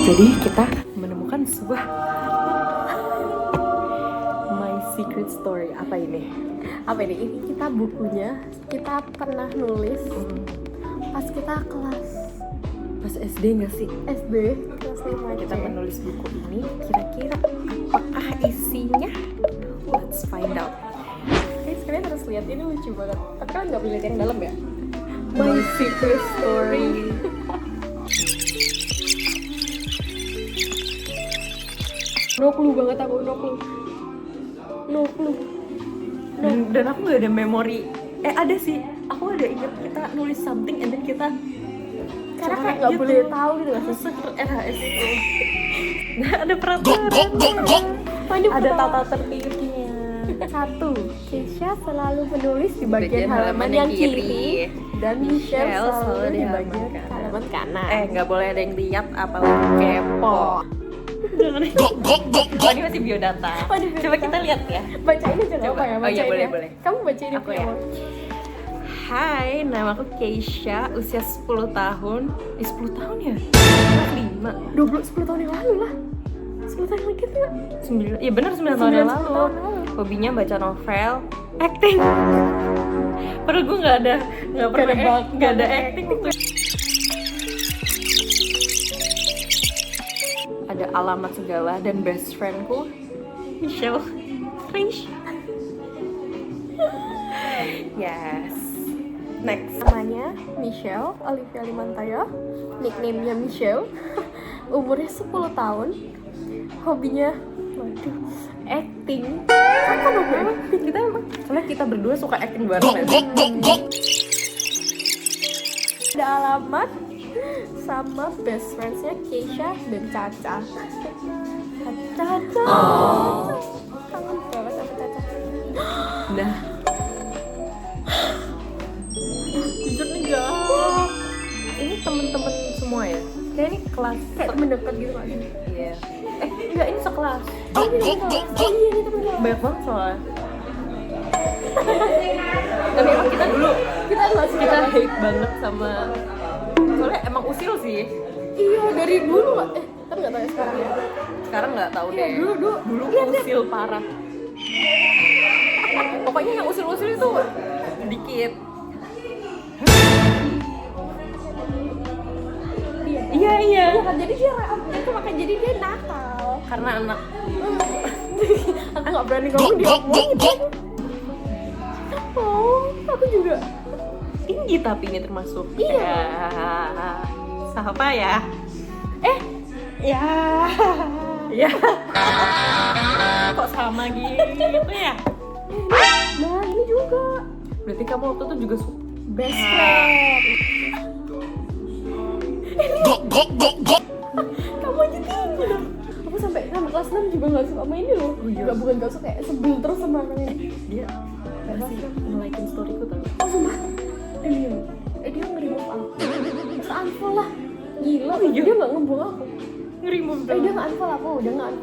Jadi kita menemukan sebuah My Secret Story. Apa ini? Apa ini? Ini kita bukunya kita pernah nulis pas kita kelas Pas SD nggak sih? SD kelas 5. Kita menulis buku ini, kira-kira apakah isinya? Let's find out. Guys, kalian harus lihat, ini lucu banget. Tapi kalian nggak boleh lihat yang dalam ya. My Secret Story. No clue banget aku, no clue. No clue. Dan aku nggak ada memori. Ada sih. Aku ada ingat kita nulis something and then kita Karena kayak nggak gitu. boleh tahu gitu nggak sih? Masuk RHS itu. Nah, ada peraturan. Ada tata tertibnya. 1. Keisha selalu menulis di bagian halaman yang kiri dan Michelle selalu di bagian halaman kanan. Nggak boleh ada yang lihat apalagi kepo. Jangan. Ini masih biodata. Coba kita lihat ya. Bacain aja nggak Coba. apa ya? Oh iya, Bacain boleh, ya. boleh. Kamu bacain Aku ya. Hai, nama aku Keisha, usia 10 tahun. 10 tahun ya? 10 tahun yang lalu lah. 10 tahun lagi tuh. 5. Iya benar 9 tahun yang lalu. Hobinya baca novel, acting. Padahal gue nggak ada acting tuh. Ada alamat segala dan best friendku Michelle Krish. Yes. Next. Namanya Michelle Olivia Limantayo, nickname-nya Michelle. Umurnya 10 tahun. Hobinya acting. Kapan hobi acting? Kita emang soalnya kita berdua suka acting bareng. Ada alamat sama best friends-nya Keisha dan Caca. Caca. Kangen banget sama Caca. Nah, jujur nih guys, ini temen-temen semua ya. Kayak ini kelas Kayak mendekat gitu kan. Iya. Enggak, ini sekelas. Oh ini teman. Oh iya ini teman. Banyak banget soalnya. Tapi emang kita dulu Kita nggak suka. kita hate banget sama, soalnya emang usil sih. Iya dari dulu lah. Tapi nggak tahu ya sekarang ya. Sekarang nggak tahu Iya, deh. dulu. Dulu usil parah. Pokoknya yang usil-usil itu dikit. Iya. Iya kan jadi dia itu makanya jadi dia nakal. Karena anak Aku nggak berani ngomong dia ngomong. Oh, aku juga. tinggi tapi ini termasuk. Iya. Ya, siapa ya? Ya. Ya. Kok sama gitu ya? Nah ini juga Berarti kamu waktu itu juga best friend. Kamu aja tinggi dong. Aku sampai kelas 6 juga nggak suka main ini loh. Oh iya. Bukan nggak suka, kayak sebel terus sama orang ini. dia masih nge-like storyku tau. Oh sumpah. Dia nge-remove aku. Terus unfollow lah. Gila, iya. dia nggak nge-block aku. Nge-remove Dia dong. nggak unfollow aku,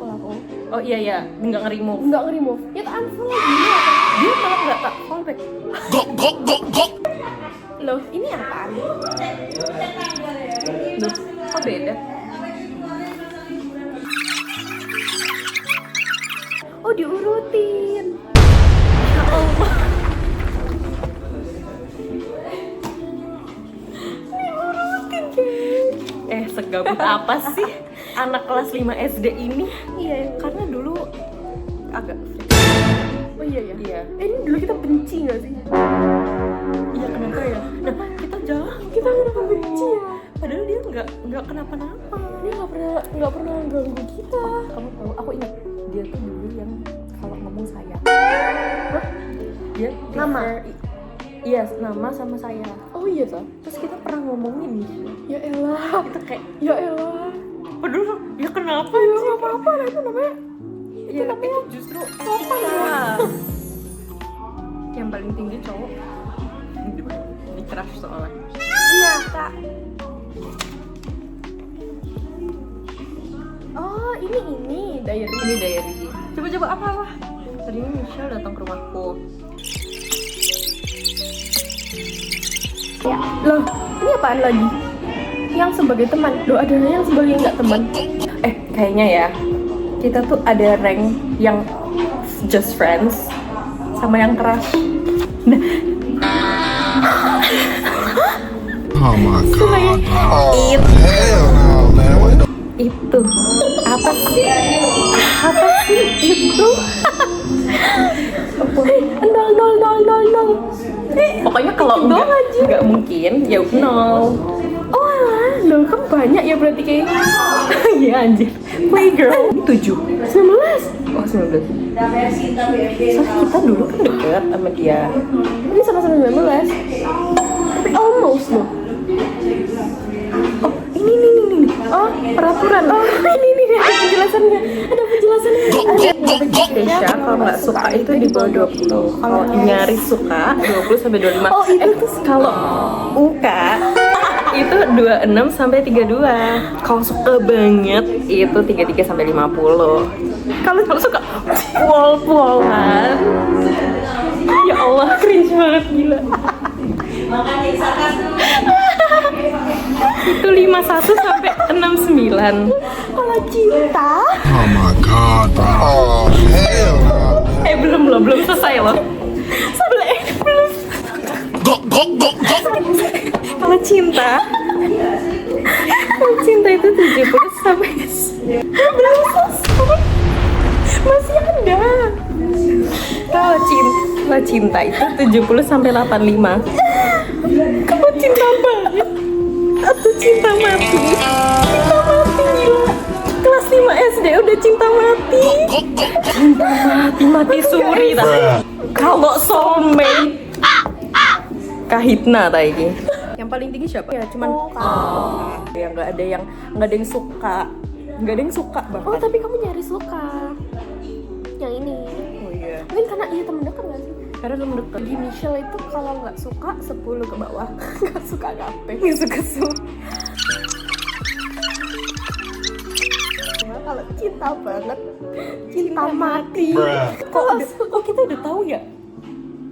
aku. Oh iya, nggak nge-remove. Nggak nge-remove. Ya tak unfollow gila. Dia malah nggak tak callback. Loh, ini apaan? Loh, kok beda? Oh, diurutin. Ya Allah. Diurutin, guys. Segabut apa sih anak kelas 5 SD ini? Iya. Karena dulu agak Oh iya. Iya. Ini dulu kita benci nggak sih? Iya, kenapa ya? Nah, kita jalan. Kita kenapa benci ya? Padahal dia nggak kenapa-napa. Dia nggak pernah ganggu kita. Kamu tahu, aku ingat dia tuh dulu yang kalau ngomong saya. Dia Nama? Iya, nama sama saya. Oh iya toh. Terus kita pernah ngomongin Ya elah. itu kayak, Ya elah. padahal ya kenapa Ya sih? nggak apa-apa lah itu namanya. Ya, itu justru Apa ya? Yang paling tinggi cowok di crush soalnya. Iya kak. Oh ini diary. Ini diary. Coba apa? Tadi ini Michelle datang ke rumahku. Ya, loh, ini apaan lagi? yang sebagai teman. Loh, ada yang sebagai nggak teman. Kayaknya ya kita tuh ada rank yang just friends sama yang crush. Nah, Oh my god. itu Hell no, man. What the itu apa sih itu? Nol. Pokoknya kalau nggak mungkin ya nol. Oh alah, loh kan banyak ya berarti kayak. Iya anjir. Playgirl 7. 19. Oh 19. Soalnya kita dulu kan deket sama dia. Ini sama-sama 19. Tapi almost loh. Oh ini. Oh, peraturan. Oh, ini ada penjelasannya. Keisha kalau nggak suka itu di bawah 20. Kalau nyaris suka 20 sampai 25. Oh, itu tuh Kalau UK itu 26 sampai 32. Kalau suka banget itu 33 sampai 50. Kalau suka pol-polan, ya Allah cringe banget gila. Itu 51 sampai 69. kalau cinta. Oh my god, bro. Oh hell no. Belum selesai loh. Belum. Kalau cinta itu 70 sampai belum selesai. Masih ada. Kalau cinta itu 70 sampai 85. Kalau cinta banget atau cinta mati gila. Kelas 5 SD udah cinta mati suri tak. Kalau soulmate kahitna tak ini. Yang paling tinggi siapa ya? Cuman ya nggak ada yang suka, bahkan. Oh, tapi kamu nyari suka. Yang ini. Oh iya. Mungkin karena temen dekat nggak sih? Karena temen dekat. Di Michelle itu kalau nggak suka 10 ke bawah. Nggak suka gape. Nggak suka Kalau cinta banget, cinta mati. Kok kita udah tahu ya?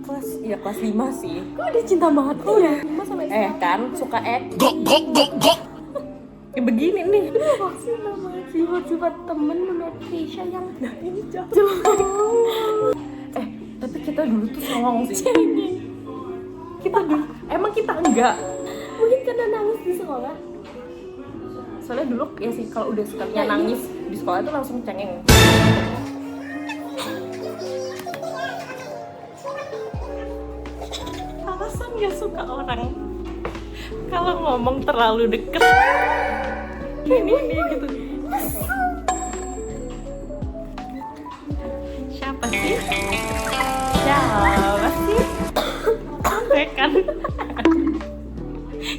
Kelas 5 sih. Kok ada cinta mati ya? 5 sampai Kan suka ya begini nih. cinta mati. Sifat-sifat temen menurut Keisha yang ini jauh. Tapi kita dulu tuh songong sih. Kita dulu emang kita enggak. Mungkin karena nangis di sekolah. Soalnya dulu ya sih kalau udah sekalinya nangis di sekolah itu langsung cengeng. Alasan gak suka orang kalau ngomong terlalu deket. Ini gitu. Siapa sih?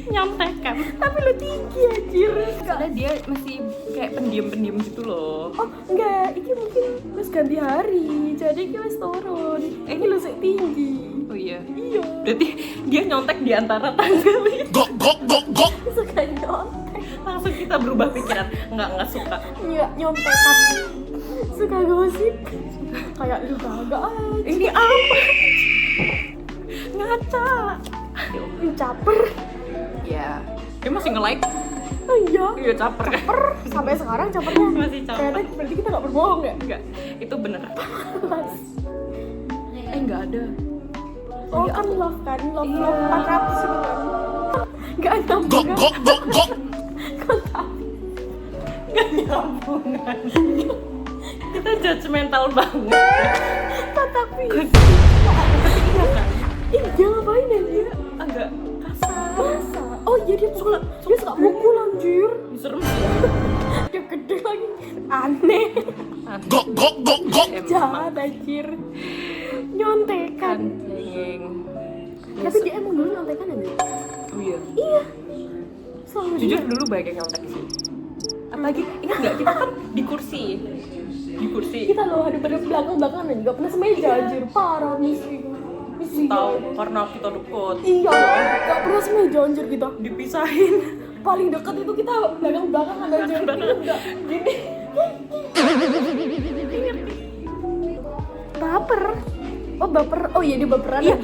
Nyontekan. Tapi lu tinggi anjir. Soalnya dia masih kayak pendiam gitu loh. Oh enggak, ini mungkin harus ganti hari. Jadi kita harus turun. Ini lu tinggi. Oh iya. Iya. Berarti dia nyontek di antara tanggal itu. Suka nyontek. Langsung kita berubah pikiran. Enggak suka. Iya, nyontekan. Suka gosip. Kayak lu kagak aja. Ini apa? Ngaca. Caper. Ya. Dia masih nge-like. Oh iya. Iya caper. Sampai sekarang capernya. Masih caper. Ternyata berarti kita gak berbohong ya? Enggak. Itu bener. Enggak ada. Oh iya, kan love 400 gitu kan. Gak nyambung kan? Gak nyambungan. Kita judgmental banget. Tapi Iya kan? dia ngapain ya dia? Agak kasar. Masa? Oh iya dia suka mukul anjir. Serem sih. Dia gede lagi. Aneh. Jahat anjir. Nyontekan. Anjing. Tapi dia emang dulu nyontekan aja. Oh iya. Iya. Selalu Jujur dia. dulu banyak yang nyontek sih. Apalagi ingat nggak kita kan di kursi. Kita loh ada pada belakang-belakangan juga pernah semeja anjir. Parah misi. Tahu karena kita deket. Iya, gak pernah semeja anjir kita. Dipisahin. Paling dekat itu kita belakang-belakangan anjir. Enggak gini. Baper. Oh baper. Oh iya dia baperan. Iya.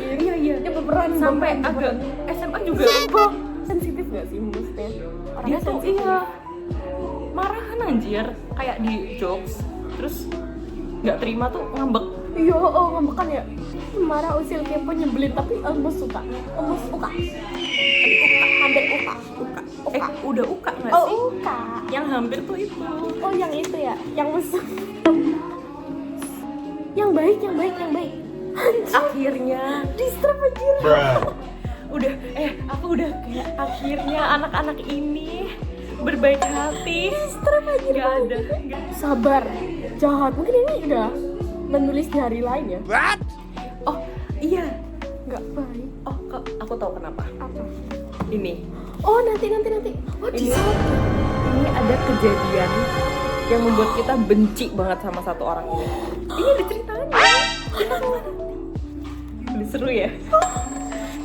Dia baperan Sampai baperan. agak SMA juga. Sumpah. Sensitif gak sih maksudnya? Orang dia tuh sensitif. iya marahan anjir, kayak di jokes terus nggak terima tuh ngambek. Iya, ngambekan ya. Marah, usil, kepo, nyebelin tapi emus suka. Emus uka. Hampir uka. Udah uka nggak Oh, sih? uka. Yang hampir tuh itu. Oh, yang itu ya, yang mesum. Yang baik. Akhirnya Distrap anjir. udah aku udah kayak akhirnya anak-anak ini berbaik hati. Distrap anjir. Nggak ada. Sabar. Jahat. Mungkin ini udah menulis di hari lain ya. Oh iya. Nggak baik. Oh aku tahu kenapa. Apa? Ini. Oh, nanti. Oh, Ini, distrap. ini ada kejadian yang membuat kita benci banget sama satu orang ini. Ini ada ceritanya. Ini seru ya.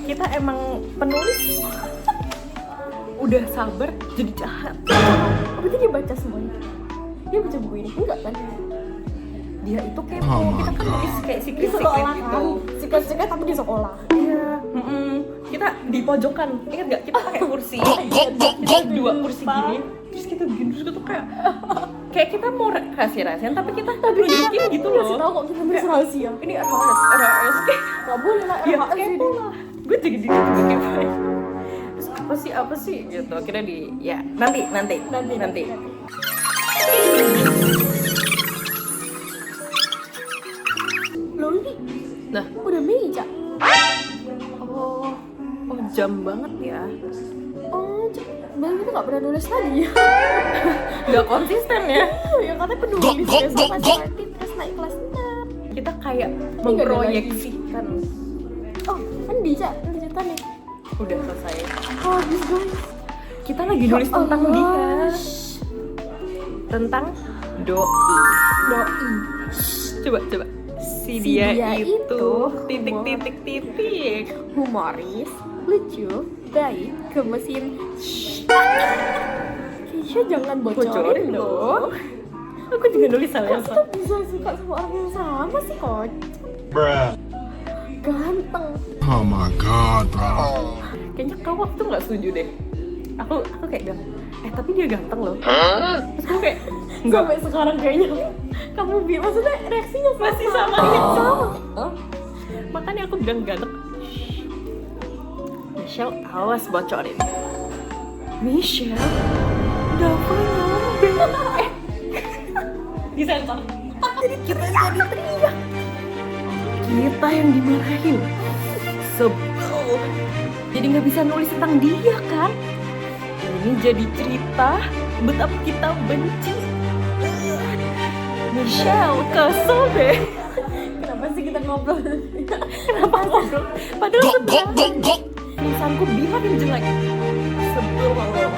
Kita emang penulis udah sabar jadi jahat. Berarti dia baca semuanya. Dia baca buku ini. Enggak kan? Dia itu kepo. Oh my Kita kan nulis kayak Di secret sekolah gitu. kan. Secret tapi di sekolah. Iya. Kita di pojokan. Ingat nggak? Kita pakai kursi. Kita dua kursi gini. Terus kita begini terus kita kayak kita mau rahasia-rahasian tapi kita nunjukin gitu Ngasih loh. tahu kok kita nulis rahasia. Ini RHS. Nggak boleh lah. Ya RHS ini. kepo lah. Gue jadi juga kepo. Terus apa sih gitu. Akhirnya ya nanti. Loh ini Nah, udah meja. oh jam banget ya. Oh, Bang kita nggak pernah nulis lagi ya. Nggak konsisten ya. Ya katanya penulis besok pas aktif terus naik kelas 6. Kita kayak nggak ada memproyeksikan. Oh, kan bisa nanti cerita nih. Udah selesai. Oh, habis guys. Kita lagi nulis tentang Allah. dia. Tentang doi. Doi. Coba. Si dia itu titik. Humoris, lucu, baik, gemesin. Keisha jangan bocorin loh. Aku juga nulis hal yang Kok sama. kita bisa suka sama orang yang sama sih, kocak. Ganteng. Oh my god, bro. Kayaknya kau waktu nggak setuju deh. Aku kayak bilang, tapi dia ganteng loh. Terus aku kayak enggak. Sampai sekarang kayaknya kamu maksudnya reaksinya Masih sama. sama. Makanya aku bilang ganteng. Michelle, awas bocorin. Michelle, Dava nyampe. Disensor. Jadi kita jadi teriak. Kita yang dimarahin. Sebel. Jadi nggak bisa nulis tentang dia kan? Ini jadi cerita betapa kita benci. Michelle, kesel deh. Kenapa sih kita ngobrol? Kenapa ngobrol? Padahal sebenarnya tulisanku bilang yang jelek. Sebel banget.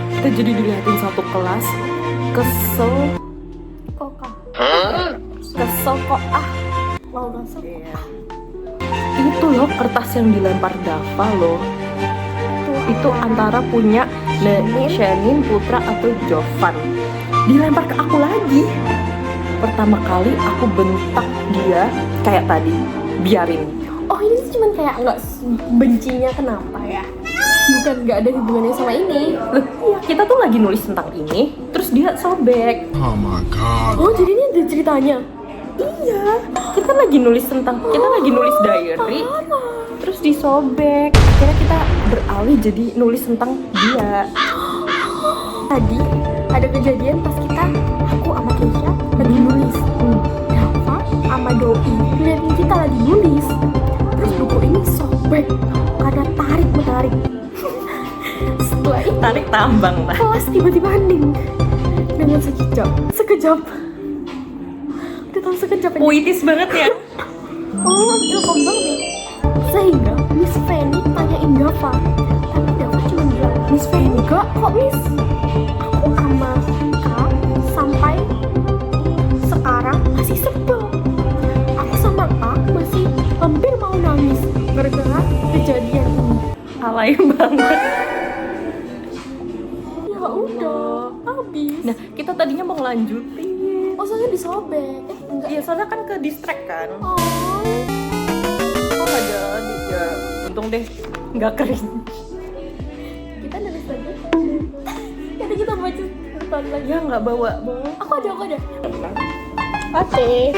Kita jadi dilihatin satu kelas. Kesel. Kesel kok Mau masuk? Itu loh kertas yang dilempar Dava loh. Itu antara punya Shenin, Putra atau Jovan. Dilempar ke aku lagi. Pertama kali aku bentak dia kayak tadi. Biarin. Oh, ini tuh cuman kayak nggak bencinya kenapa ya? Bukan nggak ada hubungannya sama ini. Loh, kita tuh lagi nulis tentang ini, terus dia sobek. Oh my god. Oh, jadi ini ada ceritanya. Iya, kita lagi nulis diary, terus disobek. Akhirnya kita beralih jadi nulis tentang dia. Tadi ada kejadian pas aku sama Keisha lagi nulis. Dava sama Doi ngeliatin kita lagi nulis. Terus buku ini sobek karena tarik menarik. Setelah itu Tarik tambang lah. kelas tiba-tiba hening dengan sekejap. Udah tahu sekejap aja. Puitis banget ya. Oh, ilkom banget nih. Sehingga Miss Fanny tanyain Dava. Tapi Dava cuma bilang, Miss Fanny enggak kok Miss. Aku sama Kak sampai sekarang masih sebel. Aku sama Kak masih hampir mau nangis gara-gara kejadian ini. Alay banget. Ya udah, habis. Nah, kita tadinya mau ngelanjutin. Oh, soalnya disobek. Enggak. Iya, soalnya kan ke distract kan. Oh. Kok nggak jadi ya? Untung deh, nggak kering. Kita nulis lagi. baru lagi. Ya nggak bawa. Aku ada. Ate.